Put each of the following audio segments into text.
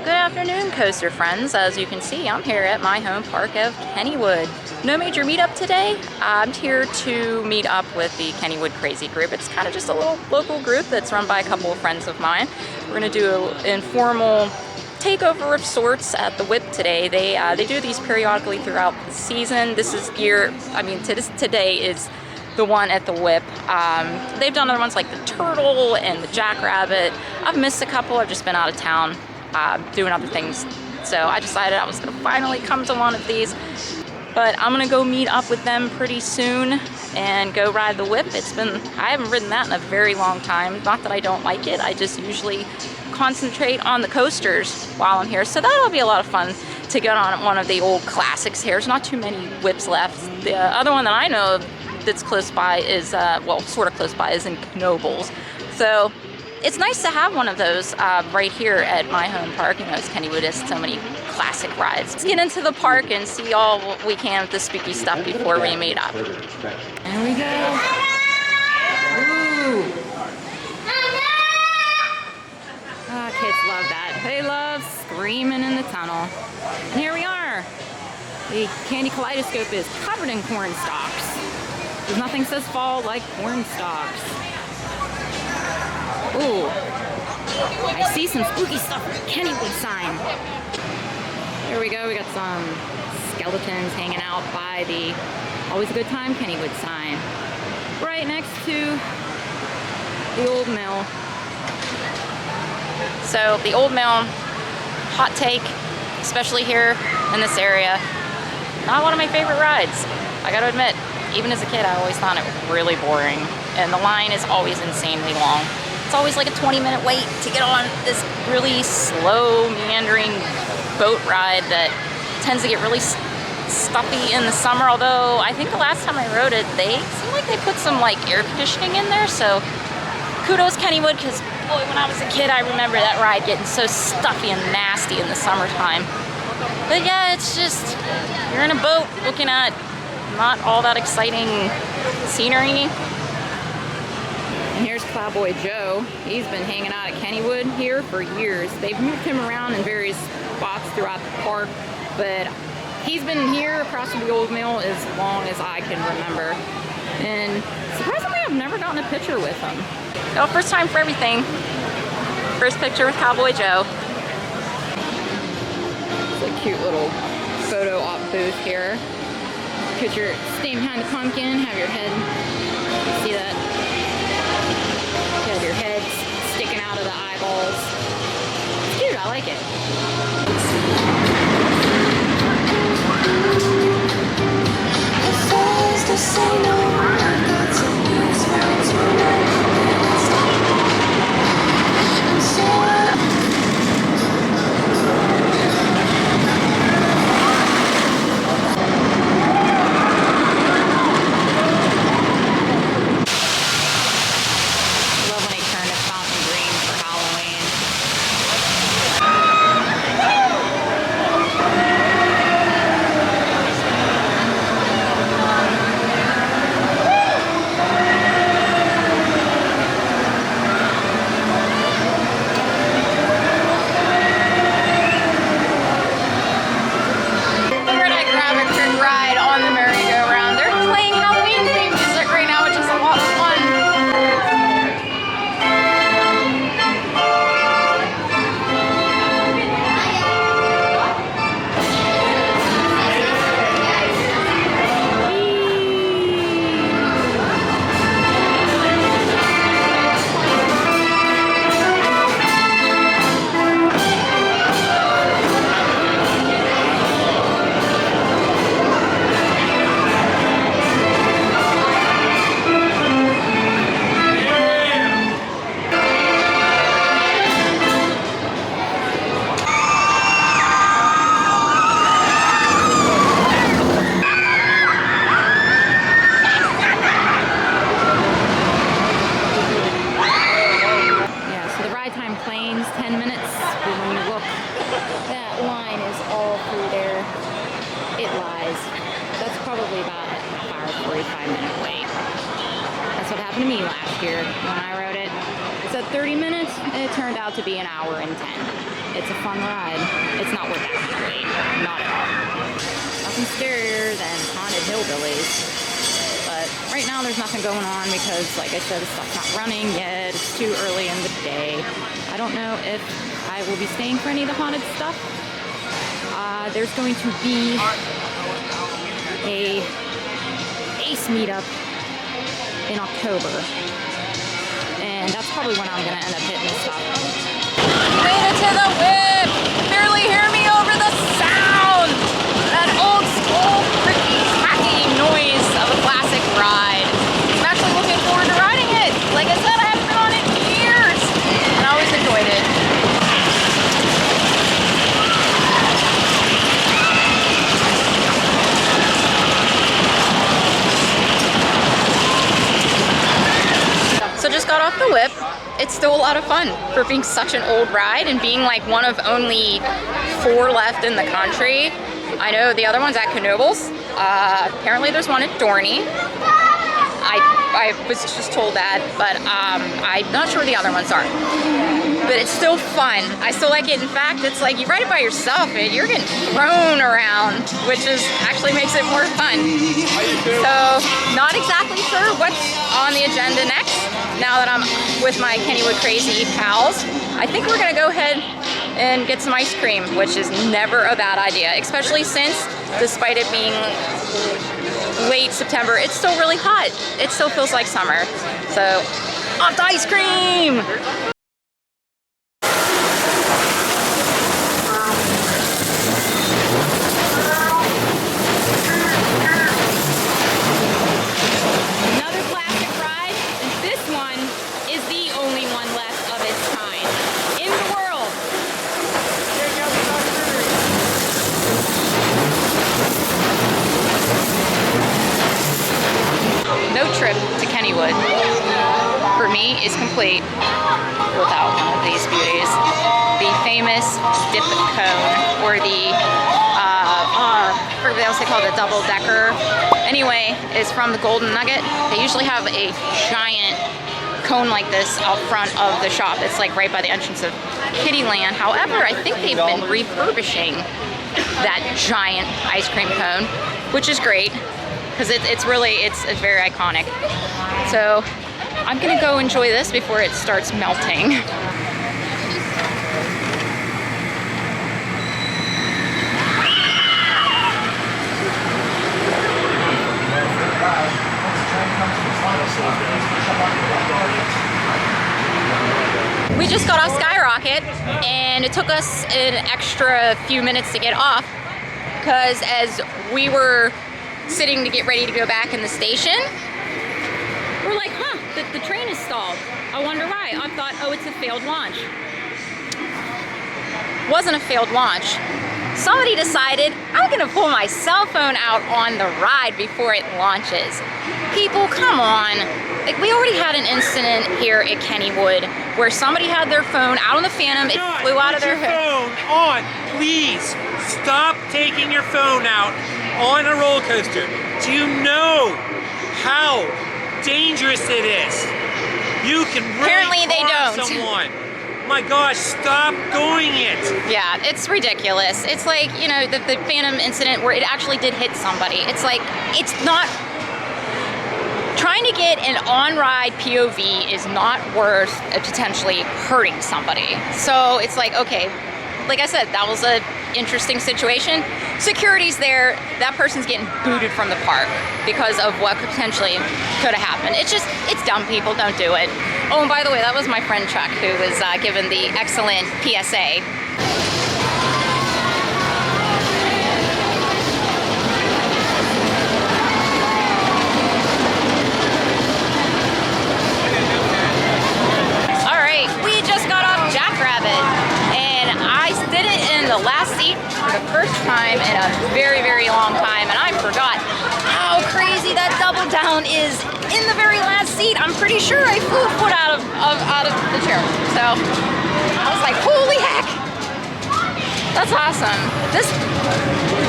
Good afternoon, coaster friends. As you can see, I'm here at my home park of Kennywood. No major meetup today. I'm here to meet up with the Kennywood Crazy group. It's kind of just a little local group that's run by a couple of friends of mine. We're going to do an informal takeover of sorts at the Whip today. They do these periodically throughout the season. This is today is the one at the Whip. They've done other ones like the Turtle and the Jackrabbit. I've missed a couple. I've just been out of town doing other things. So I decided I was going to finally come to one of these. But I'm going to go meet up with them pretty soon and go ride the Whip. I haven't ridden that in a very long time. Not that I don't like it. I just usually concentrate on the coasters while I'm here. So that'll be a lot of fun to get on one of the old classics here. There's not too many Whips left. The other one that I know of that's close by is, sort of close by, is in Knobles. So it's nice to have one of those right here at my home park. You know, Kennywood has so many classic rides. Let's get into the park and see all we can of the spooky stuff before we meet up. There we go. Ooh. Kids love that. They love screaming in the tunnel. And here we are. The candy kaleidoscope is covered in corn stalks. Because nothing says fall like corn stalks. Ooh, I see some spooky stuff with the Kennywood sign. There we go, we got some skeletons hanging out by the Always a Good Time Kennywood sign. Right next to the old mill. So the old mill, hot take, especially here in this area, not one of my favorite rides. I gotta admit, even as a kid, I always found it really boring. And the line is always insanely long. It's always like a 20-minute wait to get on this really slow, meandering boat ride that tends to get really stuffy in the summer. Although I think the last time I rode it, they seemed like they put some like air conditioning in there. So kudos Kennywood, because boy, when I was a kid, I remember that ride getting so stuffy and nasty in the summertime. But yeah, it's just, you're in a boat looking at not all that exciting scenery. And here's Cowboy Joe. He's been hanging out at Kennywood here for years. They've moved him around in various spots throughout the park, but he's been here across from the old mill as long as I can remember. And surprisingly, I've never gotten a picture with him. Oh, first time for everything. First picture with Cowboy Joe. It's a cute little photo op booth here. Picture, stand behind the pumpkin, have your head, see that? You have your head sticking out of the eyeballs. It's cute, I like it. Probably about a half hour, 45-minute wait. That's what happened to me last year when I rode it. It said 30 minutes, and it turned out to be an hour and 10. it's a fun ride. It's not worth that kind of wait. Not at all. Nothing scarier than haunted hillbillies. But right now there's nothing going on because, like I said, the stuff's not running yet. It's too early in the day. I don't know if I will be staying for any of the haunted stuff. There's going to be a ACE meetup in October. And that's probably when I'm going to end up hitting this stuff. Made it to the whip! Barely hear me over the sound! That old school, creaky, cracking noise of a classic ride. I'm actually looking forward to riding it. Like I said, I haven't been on it in years, and I always enjoyed it. So just got off the whip. It's still a lot of fun for being such an old ride and being like one of only 4 left in the country. I know the other one's at Knoebels. Apparently there's one at Dorney. I was just told that, but I'm not sure where the other ones are. But it's still fun. I still like it. In fact, it's like you ride it by yourself and you're getting thrown around, which is actually makes it more fun. So not exactly sure what's on the agenda next. Now that I'm with my Kennywood crazy pals, I think we're gonna go ahead and get some ice cream, which is never a bad idea, especially since, despite it being late September, it's still really hot. It still feels like summer. So, off to ice cream! Another classic ride, and this one is the only one left of its kind in the world. No trip to Kennywood for me is complete without one of these beauties. The famous dip cone, or the, I forget what else they call it, the double decker. Anyway, is from the Golden Nugget. They usually have a giant cone like this out front of the shop. It's like right by the entrance of Kittyland. However, I think they've been refurbishing that giant ice cream cone, which is great. Because it's very iconic. So I'm gonna go enjoy this before it starts melting. We just got off Skyrocket and it took us an extra few minutes to get off because as we were sitting to get ready to go back in the station, we're like, huh, the train is stalled. I wonder why. I thought, oh, it's a failed launch. Wasn't a failed launch. Somebody decided, I'm gonna pull my cell phone out on the ride before it launches. People, come on. Like, we already had an incident here at Kennywood where somebody had their phone out on the Phantom, it flew out of their head. Phone on, please. Stop taking your phone out on a roller coaster. Do you know how dangerous it is? You can really harm someone. My gosh, stop doing it. Yeah, it's ridiculous. It's like, you know, the Phantom incident where it actually did hit somebody. It's like, it's not, trying to get an on-ride POV is not worth potentially hurting somebody. So it's like, okay, like I said, that was an interesting situation. Security's there, that person's getting booted from the park because of what potentially could have happened. It's just, it's dumb, people, don't do it. Oh, and by the way, that was my friend Chuck who was given the excellent PSA. All right, we just got off Jackrabbit, and I did it in the last seat for the first time in a very, very long time, and I forgot how crazy that double down is in the very last seat. I'm pretty sure I flew a foot out of the chair. So I was like, holy heck, that's awesome. This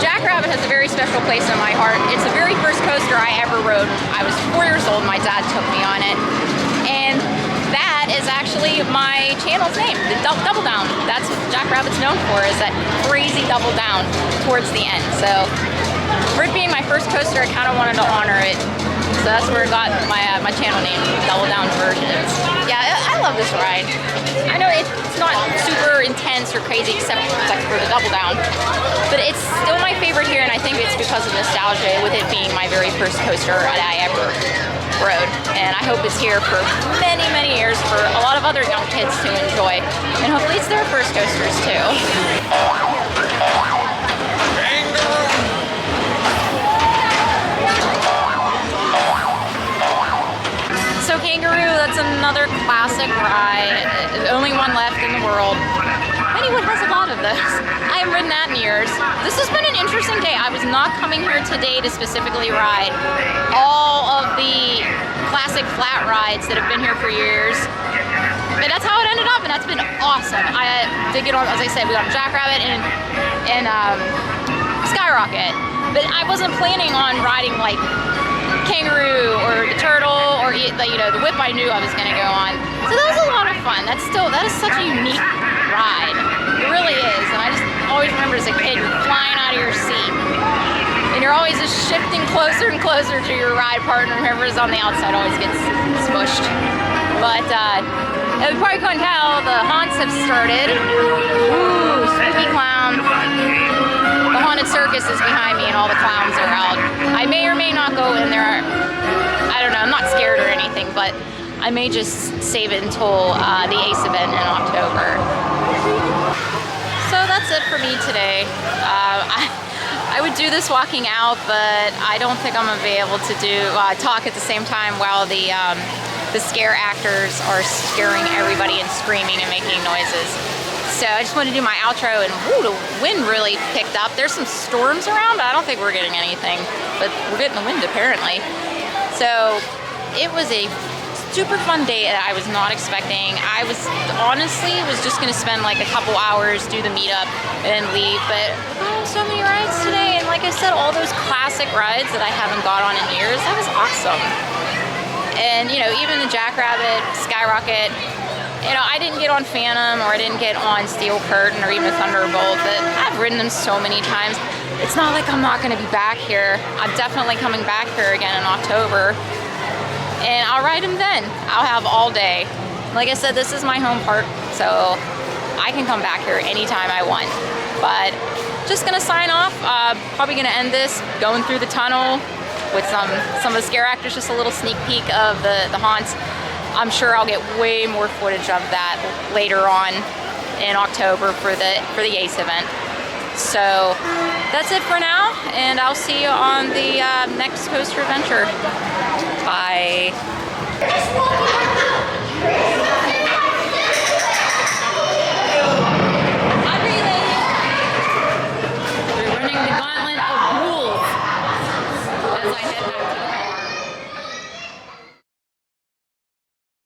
Jackrabbit has a very special place in my heart. It's the very first coaster I ever rode. I was 4 years old, my dad took me on it. And that is actually my channel's name, the Double Down. That's what Jackrabbit's known for, is that crazy double down towards the end. So for it being my first coaster, I kind of wanted to honor it. So that's where I got my channel name, Double Down Versions. Yeah, I love this ride. I know it's not super intense or crazy except for the Double Down, but it's still my favorite here, and I think it's because of nostalgia with it being my very first coaster that I ever rode. And I hope it's here for many, many years for a lot of other young kids to enjoy. And hopefully it's their first coasters too. So Kangaroo, that's another classic ride. There's only one left in the world. Kennywood has a lot of those. I haven't ridden that in years. This has been an interesting day. I was not coming here today to specifically ride all of the classic flat rides that have been here for years. But that's how it ended up, and that's been awesome. I did get on, as I said, we got on Jackrabbit and Skyrocket. But I wasn't planning on riding like Kangaroo or the Turtle or the Whip I knew I was going to go on. So that was a lot of fun. That is such a unique ride. It really is. And I just always remember as a kid, you're flying out of your seat. And you're always just shifting closer and closer to your ride partner. Whoever's on the outside always gets smushed. But you probably couldn't tell, the haunts have started. Ooh, spooky clown. The haunted circus is behind me and all the clowns are out. I may or may not go in there. I don't know, I'm not scared or anything, but I may just save it until the ACE event in October. So that's it for me today. I would do this walking out, but I don't think I'm gonna be able to do talk at the same time while the scare actors are scaring everybody and screaming and making noises. So I just wanted to do my outro, and ooh, the wind really picked up. There's some storms around, but I don't think we're getting anything, but we're getting the wind apparently. So it was a super fun day that I was not expecting. I was honestly just gonna spend like a couple hours, do the meetup, and then leave, but so many rides today, and like I said, all those classic rides that I haven't got on in years, that was awesome. And you know, even the Jackrabbit, Skyrocket, you know, I didn't get on Phantom or I didn't get on Steel Curtain or even Thunderbolt, but I've ridden them so many times. It's not like I'm not gonna be back here. I'm definitely coming back here again in October, and I'll ride them then. I'll have all day. Like I said, this is my home park, so I can come back here anytime I want. But just gonna sign off. Probably gonna end this going through the tunnel with some of the scare actors, just a little sneak peek of the haunts. I'm sure I'll get way more footage of that later on in October for the ACE event. So that's it for now, and I'll see you on the next coaster adventure. Bye.